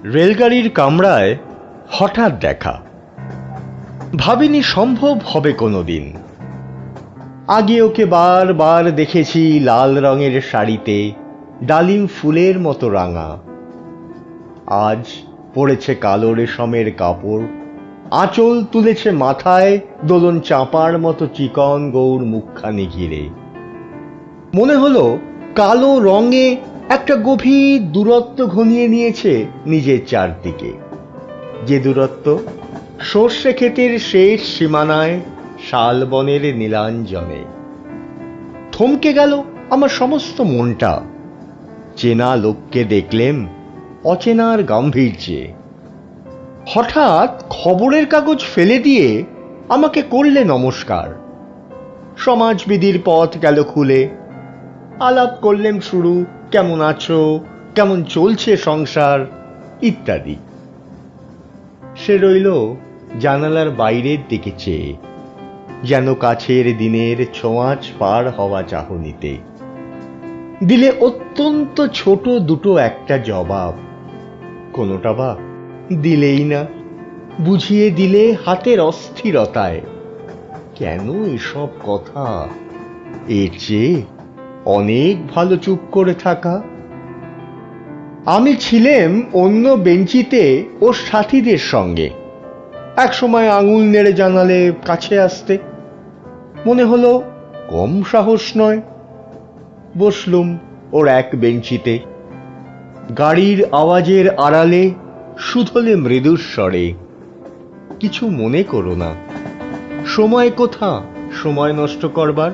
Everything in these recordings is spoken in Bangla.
রেলগাড়ির কামরায় হঠাৎ দেখা, ভাবিনি সম্ভব হবে কোনোদিন। আগে ওকে বারবার দেখেছি লাল রঙের শাড়িতে, ডালিম ফুলের মতো রাঙা। আজ পরেছে কালো রেশমের কাপড়, আঁচল তুলেছে মাথায়, দোলন চাঁপার মতো চিকন গৌর মুখখানি ঘিরে। মনে হলো কালো রঙে একটা গভীর দূরত্ব ঘনিয়ে নিয়েছে নিজের চারদিকে, যে দূরত্ব সর্ষে ক্ষেতের শেষ সীমানায় শালবনের নীলাঞ্জনে। থমকে গেল আমার সমস্ত মনটা। চেনা লোককে দেখলেম অচেনার গাম্ভীর্যে। হঠাৎ খবরের কাগজ ফেলে দিয়ে আমাকে করলে নমস্কার। সমাজবিধির পথ গেল খুলে। আলাপ করলেম শুরু, কেমন আছো, কেমন চলছে সংসার ইত্যাদি। সে রইল জানালার বাইরের দিকে চেয়ে, যেন কাছের দিনের ছোঁয়াচ পার হওয়া চাহনিতে। দিলে অত্যন্ত ছোট দুটো একটা জবাব, কোনোটা বা দিলেই না, বুঝিয়ে দিলে হাতের অস্থিরতায়। কেন এসব কথা? এর চেয়ে অনেক ভালো চুপ করে থাকা। আমি ছিলেম অন্য বেঞ্চিতে ওর সাথীদের সঙ্গে। একসময় আঙুল নেড়ে জানালে কাছে আসতে। মনে হলো কম সাহস নয়। বসলুম ওর এক বেঞ্চিতে। গাড়ির আওয়াজের আড়ালে শুধলে মৃদুস্বরে, কিছু মনে করো না, সময় কোথা সময় নষ্ট করবার।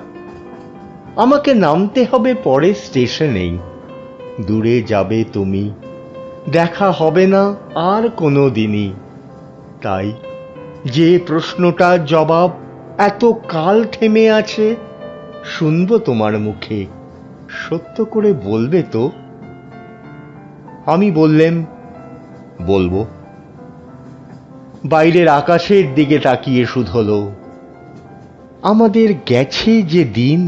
আমাকে নামতে হবে পরে স্টেশনেই। দূরে যাবে তুমি, দেখা হবে না আর কোনো দিনই। তাই যে প্রশ্নটার জবাব এত কাল থেমে আছে, শুনবো তোমার মুখে, সত্য করে বলবে তো? আমি বললেম, বলবো। বাইরের আকাশের দিকে তাকিয়ে শুধলো, আমাদের গেছে যে দিন,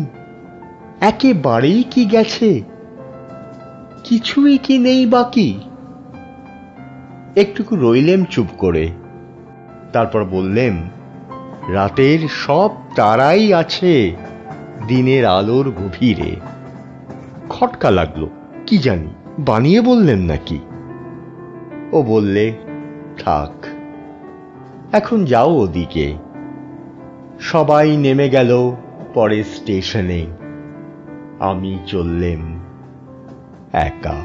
একেবারেই কি গেছে? কিছুই কি নেই বাকি? একটুকু রইলেম চুপ করে। তারপর বললেম, রাতের সব তারাই আছে দিনের আলোর গভীরে। খটকা লাগলো, কি জানি বানিয়ে বললেন নাকি। ও বললে, থাক, এখন যাও ওদিকে। সবাই নেমে গেল পরে স্টেশনে। আমি চললেম একা।